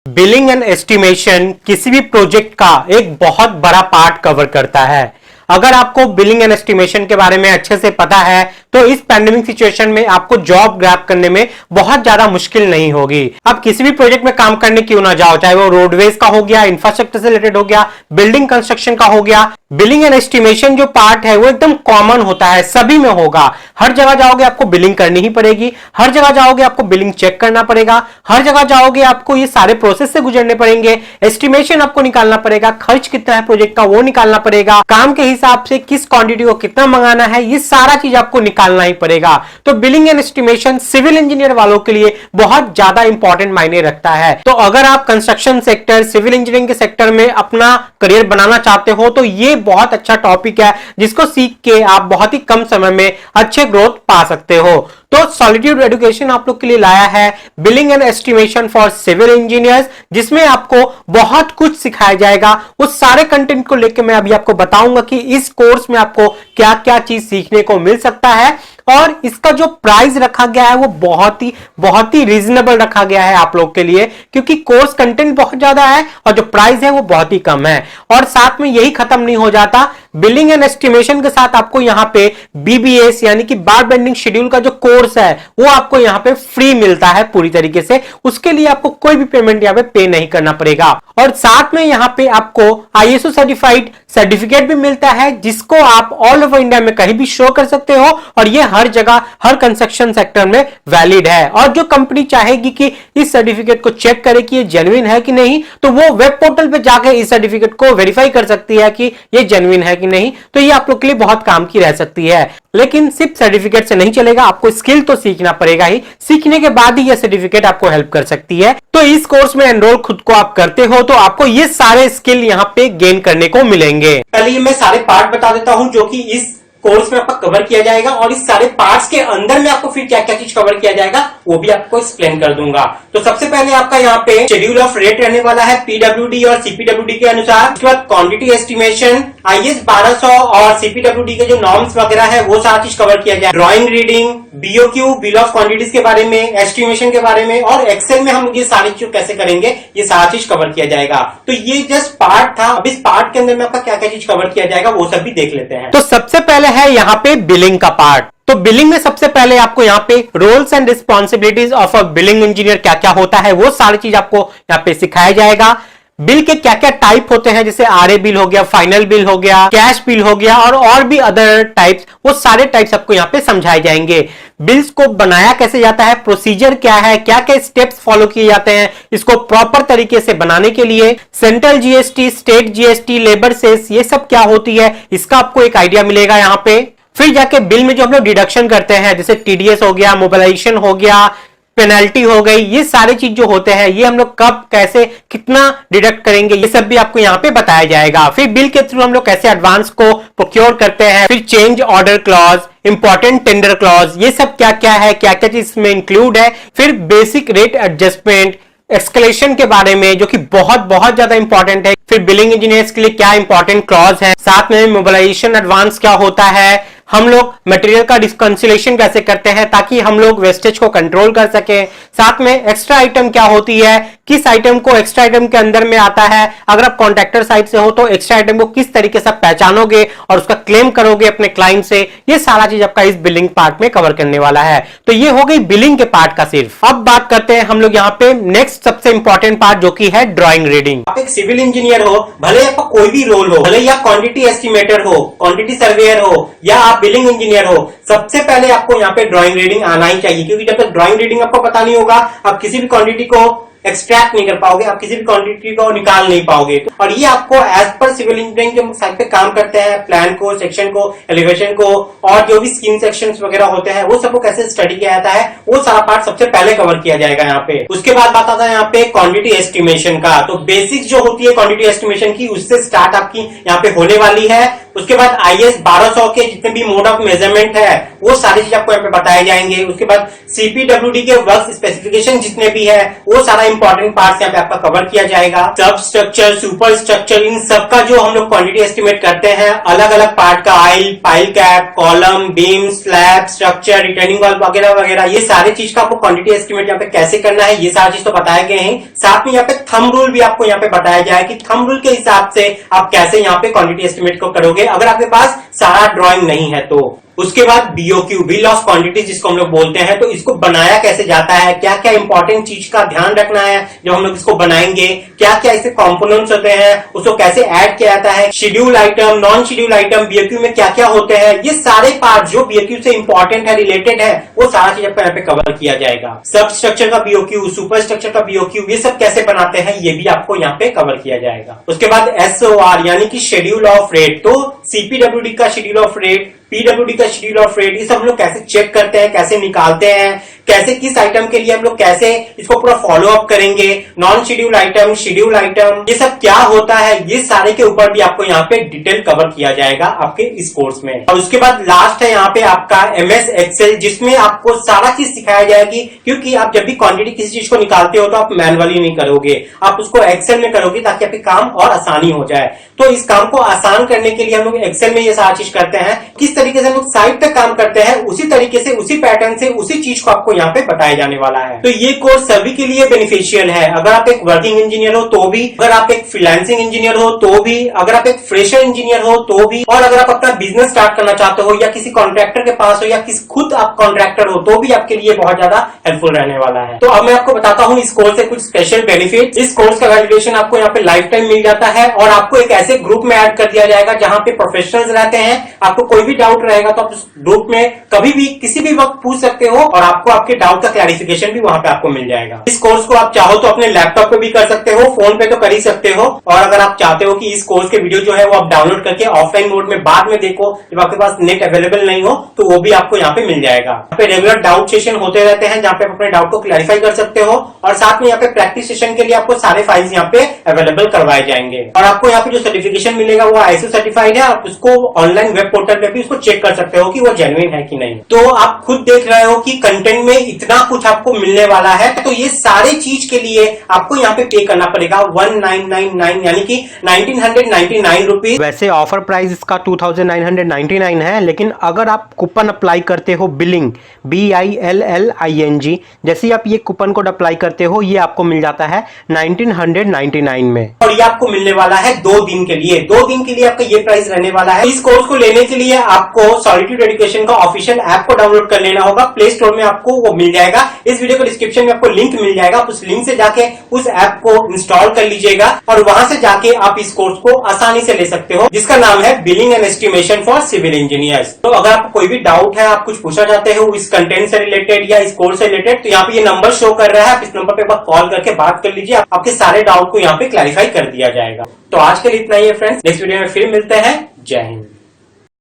Billing and estimation किसी भी project का एक बहुत बड़ा पार्ट कवर करता है। अगर आपको बिलिंग एंड एस्टिमेशन के बारे में अच्छे से पता है तो इस पैंडेमिक सिचुएशन में आपको जॉब ग्रैब करने में बहुत ज्यादा मुश्किल नहीं होगी। आप किसी भी प्रोजेक्ट में काम करने क्यों ना जाओ, चाहे वो रोडवेज का हो गया, इंफ्रास्ट्रक्चर से रिलेटेड हो गया, बिल्डिंग कंस्ट्रक्शन का हो गया, बिलिंग एंड एस्टिमेशन जो पार्ट है वो एकदम कॉमन होता है, सभी में होगा। हर जगह जाओगे आपको बिलिंग करनी ही पड़ेगी, हर जगह जाओगे आपको बिलिंग चेक करना पड़ेगा, हर जगह जाओगे आपको ये सारे प्रोसेस से गुजरने पड़ेंगे, एस्टिमेशन आपको निकालना पड़ेगा, खर्च कितना है प्रोजेक्ट का वो निकालना पड़ेगा, काम के हिसाब से किस क्वांटिटी को कितना मंगाना है ये सारा चीज आपको निकालना ही पड़ेगा। तो billing and estimation civil engineer वालों के लिए बहुत ज्यादा इंपॉर्टेंट मायने रखता है। तो अगर आप कंस्ट्रक्शन सेक्टर, सिविल इंजीनियरिंग के सेक्टर में अपना करियर बनाना चाहते हो तो ये बहुत अच्छा टॉपिक है जिसको सीख के आप बहुत ही कम समय में अच्छे ग्रोथ पा सकते हो। तो सॉलिट्यूड एजुकेशन आप लोग के लिए लाया है billing and estimation for civil engineers, जिसमें आपको बहुत कुछ सिखाया जाएगा। उस सारे कंटेंट को लेकर मैं अभी आपको बताऊंगा कि इस कोर्स में आपको क्या क्या चीज सीखने को मिल सकता है, और इसका जो प्राइस रखा गया है वो बहुत ही रीजनेबल रखा गया है आप लोग के लिए, क्योंकि कोर्स कंटेंट बहुत ज्यादा है और जो प्राइस है वो बहुत ही कम है। और साथ में यही खत्म नहीं हो जाता, बिलिंग एंड एस्टिमेशन के साथ आपको यहां पे बीबीएस यानी कि बार बेंडिंग शेड्यूल का जो कोर्स है वो आपको यहां पे फ्री मिलता है पूरी तरीके से। उसके लिए आपको कोई भी पेमेंट यहां पे नहीं करना पड़ेगा। और साथ में यहां पे आपको आईएसओ सर्टिफाइड सर्टिफिकेट भी मिलता है जिसको आप ऑल ओवर इंडिया में कहीं भी शो कर सकते हो, और ये हर जगह हर कंस्ट्रक्शन सेक्टर में वैलिड है। और जो कंपनी चाहेगी कि इस सर्टिफिकेट को चेक करे कि ये जेन्युइन है कि नहीं, तो वो वेब पोर्टल पे जाकर इस सर्टिफिकेट को वेरीफाई कर सकती है कि ये जेन्युइन है कि नहीं। तो ये आप लोग के लिए बहुत काम की रह सकती है। लेकिन सिर्फ सर्टिफिकेट से नहीं चलेगा, आपको स्किल तो सीखना पड़ेगा ही, सीखने के बाद ही यह सर्टिफिकेट आपको हेल्प कर सकती है। तो इस कोर्स में एनरोल खुद को आप करते हो तो आपको ये सारे स्किल यहाँ पे गेन करने को मिलेंगे। चलिए मैं सारे पार्ट बता देता हूँ जो कि इस कोर्स में आपका कवर किया जाएगा, और इस सारे पार्ट्स के अंदर में आपको फिर क्या क्या चीज कवर किया जाएगा वो भी आपको एक्सप्लेन कर दूंगा। तो सबसे पहले आपका यहाँ पे शेड्यूल ऑफ रेट रहने वाला है पीडब्ल्यूडी और सीपीडब्ल्यूडी के अनुसार। उसके बाद क्वांटिटी एस्टिमेशन, आईएस 1200 और सीपीडब्ल्यूडी के जो नॉर्म्स वगैरह है वो सारा चीज कवर किया जाए। Drawing reading, BOQ bill of quantities के बारे में, एस्टिमेशन के बारे में, और एक्सेल में हम लोग ये सारी चीज कैसे करेंगे ये सारा चीज कवर किया जाएगा। तो ये जस्ट पार्ट था। अब इस पार्ट के अंदर में आपका क्या क्या चीज कवर किया जाएगा वो सब भी देख लेते हैं। तो सबसे पहले है यहाँ पे बिलिंग का पार्ट। तो बिलिंग में सबसे पहले आपको यहाँ पे roles and responsibilities of a billing engineer क्या क्या होता है वो सारी चीज आपको यहाँ पे सिखाया जाएगा। बिल के क्या क्या टाइप होते हैं, जैसे आरए बिल हो गया, फाइनल बिल हो गया, कैश बिल हो गया, और भी अदर टाइप्स, वो सारे टाइप्स आपको यहाँ पे समझाए जाएंगे। बिल्स को बनाया कैसे जाता है, प्रोसीजर क्या है, क्या क्या स्टेप्स फॉलो किए जाते हैं इसको प्रॉपर तरीके से बनाने के लिए, central GST, state GST, labour cess, ये सब क्या होती है इसका आपको एक आइडिया मिलेगा यहाँ पे। फिर जाके बिल में जो हम लोग डिडक्शन करते हैं जैसे टीडीएस हो गया, मोबिलाइजेशन हो गया, पेनल्टी हो गई, ये सारे चीज जो होते हैं ये हम लोग कब कैसे कितना डिडक्ट करेंगे ये सब भी आपको यहाँ पे बताया जाएगा। फिर बिल के थ्रू हम लोग कैसे एडवांस को प्रोक्योर करते हैं, फिर change order clause, important tender clause, ये सब क्या क्या है, क्या क्या चीज इसमें इंक्लूड है। फिर बेसिक रेट एडजस्टमेंट, एक्सकलेशन के बारे में जो कि बहुत ज्यादा इंपॉर्टेंट है। फिर बिलिंग इंजीनियर्स के लिए क्या इंपॉर्टेंट क्लॉज है, साथ में मोबिलाइजेशन एडवांस क्या होता है, हम लोग मटेरियल का डिस्कंसिलेशन कैसे करते हैं ताकि हम लोग वेस्टेज को कंट्रोल कर सकें, साथ में एक्स्ट्रा आइटम क्या होती है, किस आइटम को एक्स्ट्रा आइटम के अंदर में आता है, अगर आप कॉन्ट्रैक्टर साइड से हो तो एक्स्ट्रा आइटम को किस तरीके से पहचानोगे और उसका क्लेम करोगे अपने क्लाइंट से, ये सारा चीज आपका इस बिलिंग पार्ट में कवर करने वाला है। तो ये हो गई बिलिंग के पार्ट का सिर्फ। अब बात करते हैं हम लोग यहाँ पे नेक्स्ट सबसे इंपॉर्टेंट पार्ट जो कि है ड्राइंग रीडिंग। आप एक सिविल इंजीनियर हो, भले आपका कोई भी रोल हो, भले ही आप क्वांटिटी एस्टिमेटर हो, क्वांटिटी सर्वेयर हो, या आप बिलिंग इंजीनियर हो, सबसे पहले आपको यहाँ पे ड्राइंग रीडिंग आना ही चाहिए, क्योंकि जब तक ड्राइंग रीडिंग आपको पता नहीं होगा आप किसी भी क्वांटिटी को एक्सट्रैक्ट नहीं कर पाओगे, आप किसी भी क्वांटिटी को निकाल नहीं पाओगे। और ये आपको एज पर सिविल इंजीनियरिंग जो साइड पे काम करते हैं, प्लान को, सेक्शन को, एलिवेशन को, और जो भी स्कीम सेक्शंस वगैरह होते हैं वो सबको कैसे स्टडी किया जाता है वो सारा पार्ट सबसे पहले कवर किया जाएगा यहाँ पे। उसके बाद बात आता है यहाँ पे क्वांटिटी एस्टिमेशन का। तो बेसिक्स जो होती है क्वांटिटी एस्टिमेशन की उससे स्टार्ट आपकी यहाँ पे होने वाली है। उसके बाद IS 1200 के जितने भी मोड ऑफ मेजरमेंट है वो सारी चीज आपको यहाँ पे बताए जाएंगे। उसके बाद CPWD के वर्क स्पेसिफिकेशन जितने भी है वो सारा इंपॉर्टेंट पार्ट यहाँ पे आपका कवर किया जाएगा। सब स्ट्रक्चर, सुपर स्ट्रक्चर, इन सबका जो हम लोग क्वांटिटी एस्टिमेट करते हैं अलग अलग पार्ट का, आइल, pile cap, column, beam, slab, structure, retaining wall वगैरह वगैरह, ये सारी चीज का आपको क्वांटिटी एस्टिमेट यहाँ पे कैसे करना है ये सारी चीज तो बताए गए हैं। साथ में यहाँ पे थंब रूल भी आपको यहाँ पे बताया जाए कि थंब रूल के हिसाब से आप कैसे यहाँ पे क्वांटिटी एस्टिमेट को करोगे अगर आपके पास सारा ड्राइंग नहीं है तो। उसके बाद BOQ, बिल ऑफ क्वांटिटी जिसको हम लोग बोलते हैं, तो इसको बनाया कैसे जाता है, क्या क्या इंपॉर्टेंट चीज का ध्यान रखना है जब हम लोग इसको बनाएंगे, क्या क्या इसके कंपोनेंट्स होते हैं, उसको कैसे ऐड किया जाता है, schedule item, non schedule item BOQ में क्या क्या होते हैं, ये सारे पार्ट जो BOQ से इंपॉर्टेंट है, रिलेटेड है, वो सारा चीज आपको यहाँ पे कवर किया जाएगा। सब स्ट्रक्चर का BOQ, सुपर स्ट्रक्चर का BOQ, ये सब कैसे बनाते हैं ये भी आपको यहाँ पे कवर किया जाएगा। उसके बाद SOR यानी कि शेड्यूल ऑफ रेट, तो CPWD का शेड्यूल ऑफ रेट, PWD का शेड्यूल ऑफ रेट, ये सब हम लोग कैसे चेक करते हैं, कैसे निकालते हैं, कैसे किस आइटम के लिए हम लोग कैसे इसको पूरा फॉलो अप करेंगे, non schedule item, schedule item, ये सब क्या होता है, ये सारे के ऊपर भी आपको यहाँ पे डिटेल कवर किया जाएगा आपके इस कोर्स में। और उसके बाद लास्ट है यहाँ पे आपका MS एक्सेल, जिसमें आपको सारा चीज सिखाया जाएगी, क्योंकि आप जब भी क्वांटिटी किसी चीज को निकालते हो तो आप मैनुअली नहीं करोगे, आप उसको एक्सेल में करोगे ताकि आपके काम और आसानी हो जाए। तो इस काम को आसान करने के लिए हम लोग एक्सेल में ये सारा चीज करते हैं। किस तरीके से हम लोग साइट तक काम करते हैं उसी तरीके से, उसी पैटर्न से, उसी चीज को आपको यहाँ पे बताया जाने वाला है। तो ये कोर्स सभी के लिए बेनिफिशियल है। अगर आप एक वर्किंग इंजीनियर हो तो भी, अगर आप एक फ्रीलांसिंग इंजीनियर हो तो भी, अगर आप एक फ्रेशर इंजीनियर हो तो भी, और अगर आप अपना बिजनेस स्टार्ट करना चाहते हो या किसी कॉन्ट्रैक्टर के पास हो या किसी खुद आप कॉन्ट्रैक्टर हो तो भी आपके लिए बहुत ज्यादा हेल्पफुल रहने वाला है। तो अब मैं आपको बताता हूँ इस कोर्स से कुछ स्पेशल बेनिफिट। इस कोर्स का वैल्यूएशन आपको यहाँ पे लाइफ टाइम मिल जाता है और आपको एक ऐसे ग्रुप में ऐड कर दिया जाएगा जहां पे प्रोफेशनल्स रहते हैं। आपको कोई भी डाउट रहेगा तो आप उस ग्रुप में कभी भी किसी भी वक्त पूछ सकते हो और आपको आपके डाउट का क्लैरिफिकेशन भी वहां पे आपको मिल जाएगा। इस कोर्स को आप चाहो तो अपने लैपटॉप पे भी कर सकते हो, फोन पे तो कर ही सकते हो, और अगर आप चाहते हो कि इस कोर्स के वीडियो जो है वो आप डाउनलोड करके ऑफलाइन मोड में बाद में देखो, जब आपके पास नेट अवेलेबल नहीं हो, तो वो भी आपको यहाँ पे मिल जाएगा। यहाँ पे रेगुलर डाउट सेशन होते रहते हैं जहाँ पे आप अपने डाउट को क्लैरिफाई कर सकते हो, और साथ में यहाँ पे प्रैक्टिस सेशन के लिए आपको सारे फाइल्स यहाँ पे अवेलेबल करवाए जाएंगे। और आपको यहाँ पे जो सर्टिफिकेशन मिलेगा वो ISO सर्टिफाइड है। आप उसको ऑनलाइन वेब पोर्टल पे भी उसको चेक कर सकते हो कि वो जेन्युइन है कि नहीं। तो आप खुद देख रहे हो कि कंटेंट में इतना कुछ आपको मिलने वाला है, तो ये सारे चीज के लिए आपको यहाँ पे पे करना पड़ेगा 1999 यानी कि 1999 रुपीज। वैसे ऑफर प्राइस इसका 2999 है, लेकिन अगर आप कूपन अप्लाई करते हो बिलिंग BILLING, जैसे ही आप ये कूपन कोड अप्लाई करते हो ये आपको मिल जाता है 1999 में, और ये आपको मिलने वाला है 2 दिन के लिए। 2 दिन के लिए आपका ये प्राइस रहने वाला है। इस कोर्स को लेने के लिए आपको सॉलिट्यूड एजुकेशन का ऑफिशियल ऐप को डाउनलोड कर लेना होगा। प्ले स्टोर में आपको वो मिल जाएगा। इस वीडियो के डिस्क्रिप्शन में आपको लिंक मिल जाएगा। आप उस लिंक से जाके उस ऐप को इंस्टॉल कर लीजिएगा और वहां से जाके आप इस कोर्स को आसानी से ले सकते हो, जिसका नाम है billing and estimation for civil engineers. तो अगर आपको कोई भी डाउट है, आप कुछ पूछना चाहते हो इस कंटेंट से रिलेटेड या इस कोर्स से रिलेटेड, तो यहाँ पे ये नंबर शो कर रहा है, आप इस नंबर पे कॉल करके बात कर लीजिए। आपके सारे डाउट को यहाँ पे क्लैरिफाई कर दिया जाएगा। तो आज के लिए इतना ही है फ्रेंड्स, नेक्स्ट वीडियो में फिर मिलते हैं। जय हिंद।